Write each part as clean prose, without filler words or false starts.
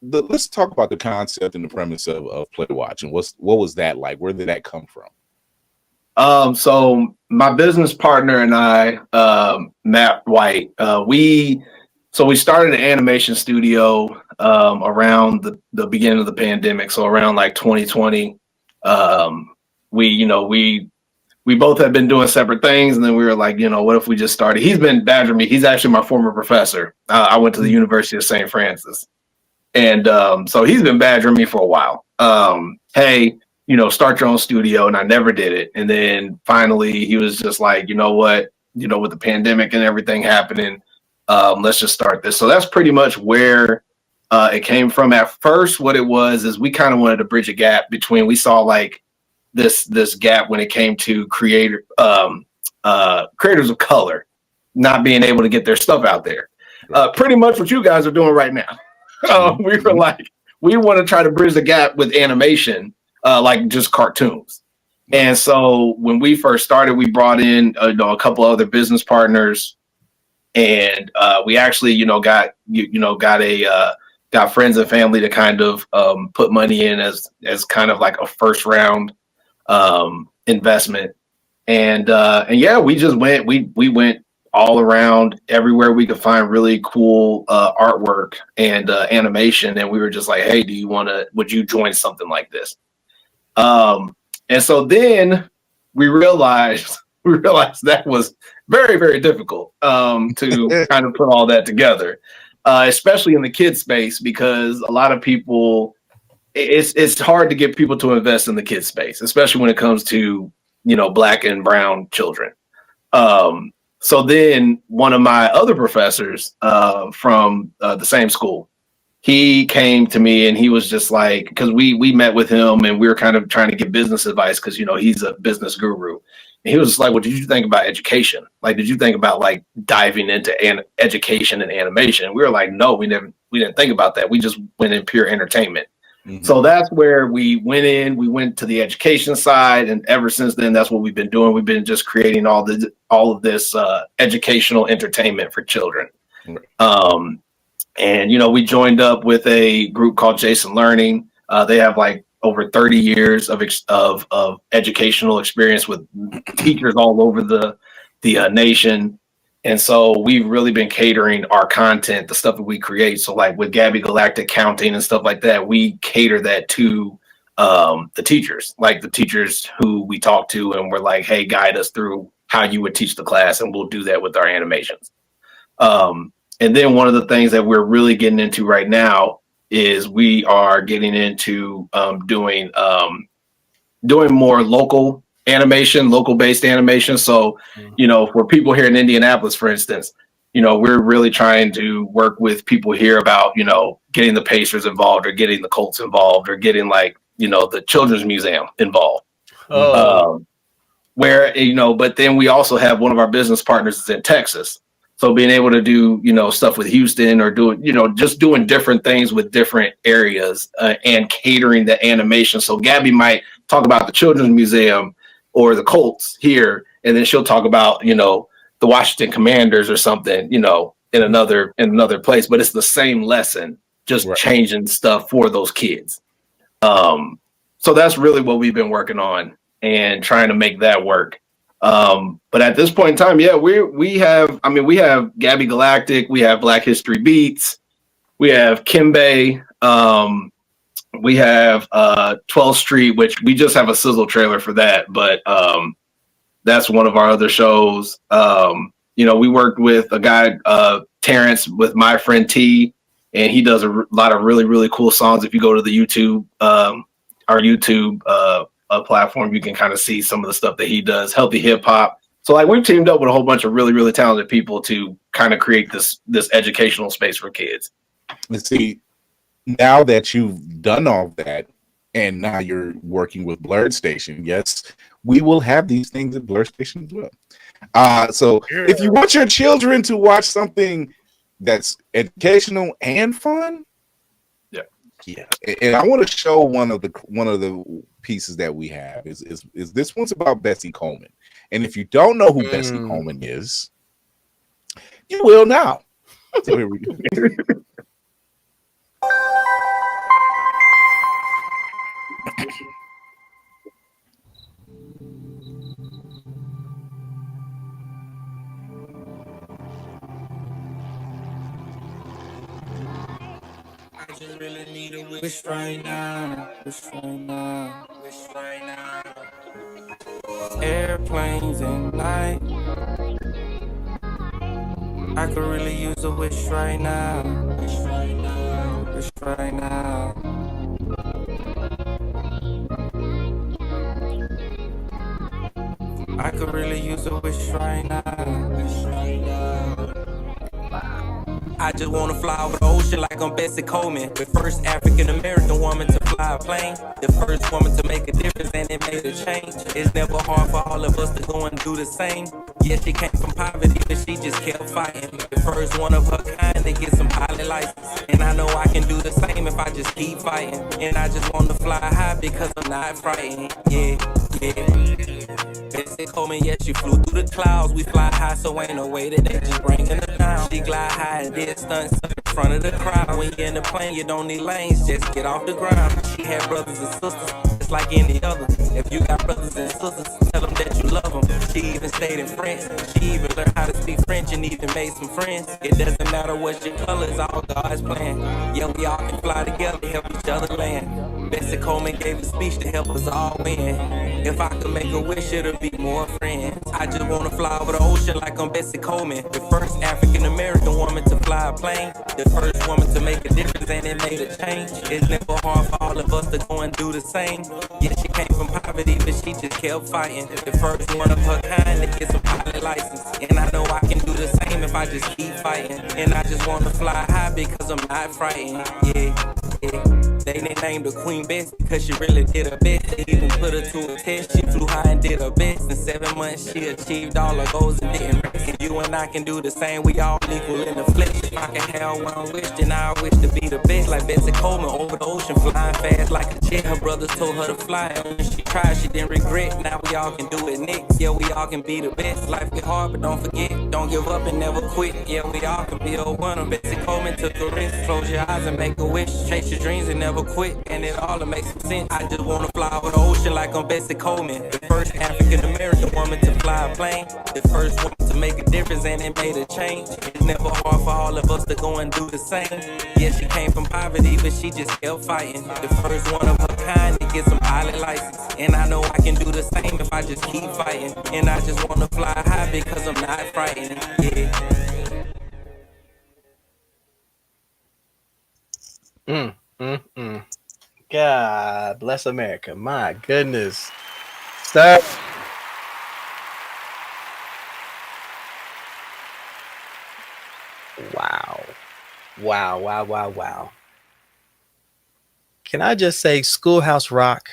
let's talk about the concept and the premise of Play Watch, and what was that like? Where did that come from? So my business partner and I, Matt White, we started an animation studio around the beginning of the pandemic. So around like 2020, we both had been doing separate things, and then we were like, what if we just started? He's been badgering me. He's actually my former professor. I went to the University of St. Francis, and so he's been badgering me for a while. Hey, start your own studio, and I never did it. And then finally, he was just like, you know what, with the pandemic and everything happening, let's just start this. So that's pretty much where it came from. At first, what it was is we kind of wanted to bridge a gap between. We saw like this gap when it came to creators of color not being able to get their stuff out there. Pretty much what you guys are doing right now. We were like, we want to try to bridge the gap with animation, like just cartoons. And so when we first started, we brought in a couple other business partners, and we actually got friends and family to kind of put money in as kind of like a first round investment. And yeah, we just went all around everywhere we could find really cool artwork and animation, and we were just like, hey, would you join something like this? And so then we realized that was very, very difficult to kind of put all that together, especially in the kid space, because a lot of people, it's hard to get people to invest in the kid space, especially when it comes to Black and brown children. So then one of my other professors from the same school, he came to me and he was just like, because we met with him and we were kind of trying to get business advice, because he's a business guru. And he was just like, well, did you think about education? Like, did you think about like diving into education and animation? And we were like, no, we didn't think about that. We just went in pure entertainment. Mm-hmm. So that's where we went in. We went to the education side, and ever since then, that's what we've been doing. We've been just creating all of this educational entertainment for children. Right. And we joined up with a group called Jason Learning. They have like over 30 years of educational experience with teachers all over the nation. And so we've really been catering our content, the stuff that we create. So like with Gabby Galactic counting and stuff like that, we cater that to the teachers, like the teachers who we talk to, and we're like, hey, guide us through how you would teach the class. And we'll do that with our animations. And then one of the things that we're really getting into right now is we are getting into doing more local animation, local-based animation. So, for people here in Indianapolis, for instance, we're really trying to work with people here about, getting the Pacers involved, or getting the Colts involved, or getting like, the Children's Museum involved. But then we also have one of our business partners is in Texas. So being able to do, stuff with Houston, or just doing different things with different areas and catering the animation. So Gabby might talk about the Children's Museum or the Colts here, and then she'll talk about, the Washington Commanders or something, in another place. But it's the same lesson, just right. Changing stuff for those kids. So that's really what we've been working on and trying to make that work. But at this point in time, yeah, we have Gabby Galactic, we have Black History Beats, we have Kimbe, we have 12th Street, which we just have a sizzle trailer for that, but that's one of our other shows. We worked with a guy, Terrence, with My Friend T, and he does a lot of really, really cool songs. If you go to the YouTube, our YouTube platform, you can kind of see some of the stuff that he does, healthy hip hop. So like we've teamed up with a whole bunch of really, really talented people to kind of create this educational space for kids. Let's see, now that you've done all that and now you're working with Blerd Station, yes, we will have these things at Blerd Station as well. So if you want your children to watch something that's educational and fun, yeah, and I want to show one of the pieces that we have is this one's about Bessie Coleman, and if you don't know who Bessie Coleman is, you will now. So here we go. I just really need a wish right now. Wish right now. Wish right now. Airplanes and night. I could really use a wish right now. Wish right now. Wish right now. I could really use a wish right now. Wish right now. I just wanna fly over the ocean like I'm Bessie Coleman. The first African American woman to fly a plane. The first woman to make a difference and it made a change. It's never hard for all of us to go and do the same. Yeah, she came from poverty, but she just kept fighting. The first one of her kind to get some pilot license. And I know I can do the same if I just keep fighting. And I just wanna fly high because I'm not frightened. Yeah, yeah. Bessie Coleman, yeah, she flew through the clouds. We fly high, so ain't no way that they just bringing her down. She glide high and did stunts in front of the crowd. When you're in the plane, you don't need lanes, just get off the ground. She had brothers and sisters, just like any other. If you got brothers and sisters, tell them that you love them. She even stayed in France. She even learned how to speak French and even made some friends. It doesn't matter what your color is, all God's plan. Yeah, we all can fly together, help each other land. Bessie Coleman gave a speech to help us all win. If I could make a wish, it'll be more friends. I just wanna fly over the ocean like I'm Bessie Coleman. The first African American woman to fly a plane. The first woman to make a difference and it made a change. It's never hard for all of us to go and do the same. Yeah, she came from poverty, but she just kept fighting. The first one of her kind to get some pilot license. And I know I can do the same if I just keep fighting. And I just wanna fly high because I'm not frightened. Yeah, yeah. They named her Queen Bess because she really did her best. They even put her to a test. She flew high and did her best. In 7 months, she achieved all her goals and didn't rest. And you and I can do the same. We all equal in the flesh. If I can have one wish, then I wish to be the best. Like Bessie Coleman over the ocean, flying fast like a jet. Her brothers told her to fly, and when she tried, she didn't regret. Now we all can do it next. Yeah, we all can be the best. Life get hard, but don't forget, don't give up and never quit. Yeah, we all can be a winner. Bessie Coleman took a risk. Close your eyes and make a wish. Chase your dreams and never quit, and it all makes some sense. I just wanna fly over the ocean like I'm Bessie Coleman. The first African American woman to fly a plane. The first one to make a difference and it made a change. It's never hard for all of us to go and do the same. Yeah, she came from poverty, but she just kept fighting. The first one of her kind to get some pilot license. And I know I can do the same if I just keep fighting. And I just wanna fly high because I'm not frightened. Yeah. God bless America. My goodness. Sir. Wow. Wow, wow, wow, wow. Can I just say Schoolhouse Rock?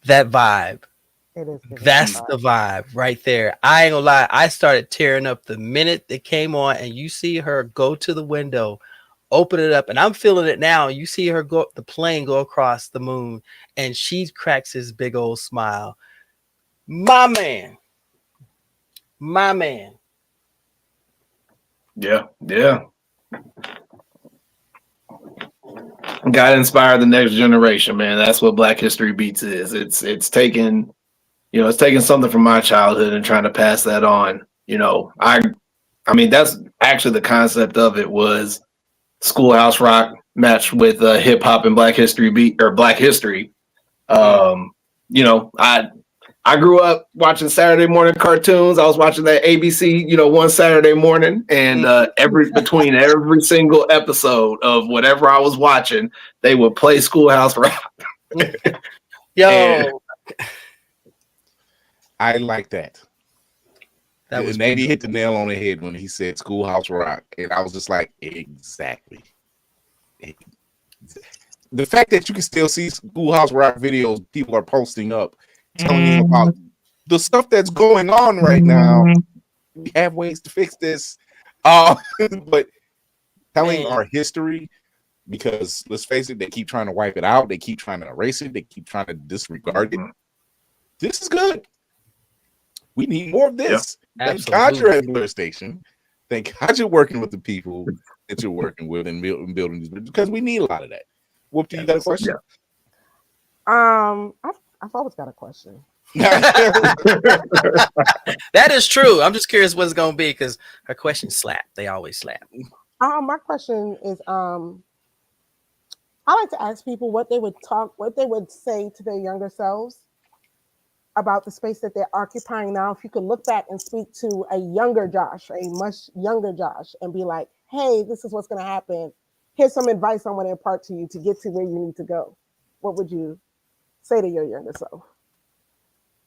That vibe. It is That's the vibe right there. I ain't gonna lie. I started tearing up the minute it came on, and you see her go to the window, open it up, and I'm feeling it now. You see her go, the plane go across the moon, and she cracks his big old smile. My man. My man. Yeah, yeah. Gotta inspire the next generation, man. That's what Black History Beats is. It's taking, it's taking something from my childhood and trying to pass that on. I mean, that's actually the concept of it was Schoolhouse Rock matched with hip hop and Black History Beat or Black History. I grew up watching Saturday morning cartoons. I was watching that ABC, one Saturday morning, and between every single episode of whatever I was watching, they would play Schoolhouse Rock. Yo, and I like that. That was Navy hit the nail on the head when he said Schoolhouse Rock, and I was just like, exactly. The fact that you can still see Schoolhouse Rock videos people are posting up, telling you about the stuff that's going on right now. We have ways to fix this, but telling our history, because let's face it, they keep trying to wipe it out, they keep trying to erase it, they keep trying to disregard it. This is good. We need more of this. Yep. Thank God you're at Blerd Station. Thank God you're working with the people that you're working with and building these, because we need a lot of that. Whoop, you got a question? I've always got a question. That is true. I'm just curious what it's gonna be because her questions slap. They always slap. My question is, I like to ask people what they would say to their younger selves about the space that they're occupying now. If you could look back and speak to a younger Josh, a much younger Josh, and be like, "Hey, this is what's going to happen. Here's some advice I want to impart to you to get to where you need to go." What would you say to your younger self?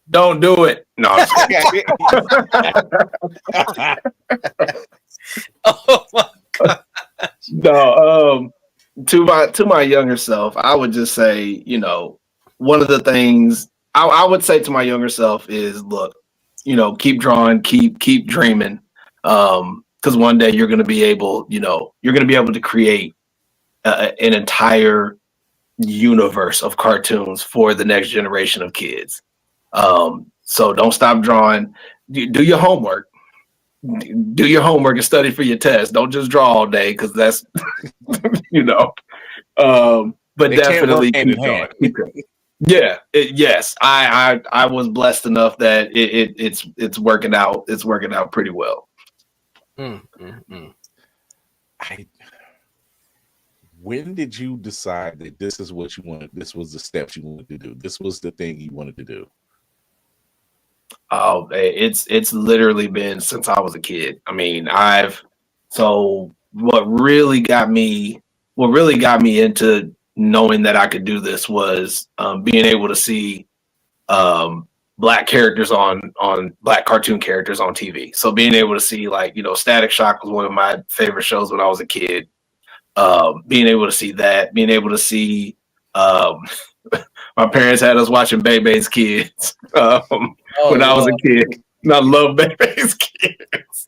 Don't do it. No, I'm just kidding. Oh my god. No. To my younger self, I would just say, you know, one of the things I would say to my younger self is, look, you know, keep drawing, keep dreaming, because one day you're going to be able, you know, you're going to be able to create an entire universe of cartoons for the next generation of kids. So don't stop drawing. Do your homework. Do your homework and study for your test. Don't just draw all day because that's, you know. But They can't definitely work hand in keep hand. going. Yeah. Yes. I was blessed enough that it's working out. It's working out pretty well. When did you decide that this is what you wanted? This was the steps you wanted to do. This was the thing you wanted to do. Oh, it's literally been since I was a kid. I mean, what really got me into knowing that I could do this was being able to see black characters on black cartoon characters on TV. So being able to see, like, you know, Static Shock was one of my favorite shows when I was a kid. Being able to see that, being able to see my parents had us watching Bebe's Kids when I was a kid. And I love Bebe's Kids.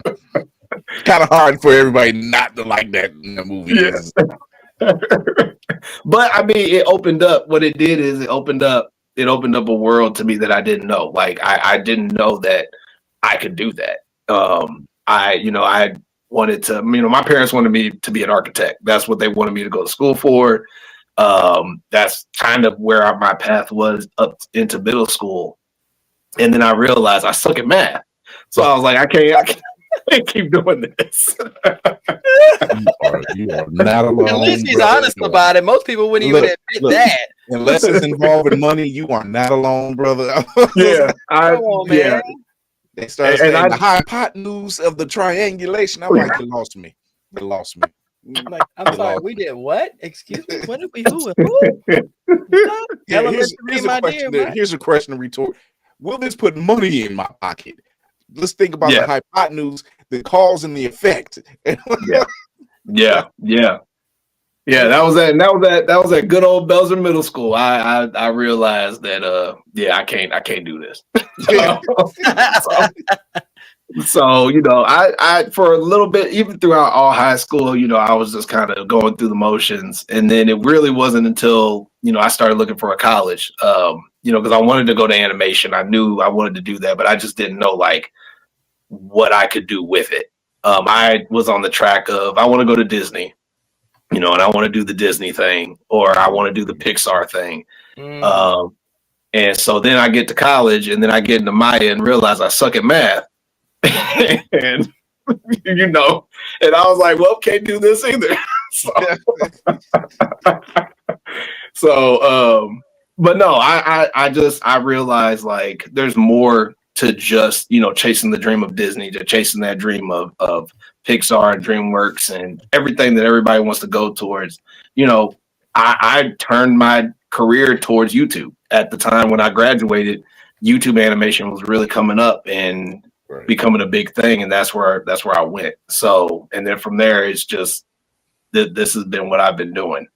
Kind of hard for everybody not to like that in the movie. Yeah. But I mean, it opened up. What it did is it opened up a world to me that I didn't know. Like I didn't know that I could do that. I wanted to, you know, my parents wanted me to be an architect. That's what they wanted me to go to school for. That's kind of where my path was up into middle school. And then I realized I suck at math. So I was like, I can't keep doing this. You are not alone. At least he's honest about it. Most people wouldn't even admit that. Unless it's involving money, you are not alone, brother. Yeah. Come on, man. They started saying the hypotenuse of the triangulation. I'm like, you lost me. You lost me. Like, I'm sorry, we did what? Excuse me? What did we who? Yeah, here's a question to retort. Will this put money in my pocket? Let's think about the hypotenuse, the cause and the effect. Yeah. That was at good old Belzer Middle School. I realized that I can't do this. So, you know, I for a little bit, even throughout all high school, you know, I was just kind of going through the motions. And then it really wasn't until, you know, I started looking for a college, you know, because I wanted to go to animation. I knew I wanted to do that, but I just didn't know like what I could do with it. I was on the track of, I want to go to Disney, you know, and I want to do the Disney thing, or I want to do the Pixar thing. And so then I get to college and then I get into Maya and realize I suck at math. And you know, and I was like, well, can't do this either. But no, I realized like there's more to just, you know, chasing the dream of Disney, to chasing that dream of Pixar and DreamWorks and everything that everybody wants to go towards. You know, I turned my career towards YouTube. At the time when I graduated, YouTube animation was really coming up and becoming a big thing, and that's where I went. So, and then from there, it's just this has been what I've been doing.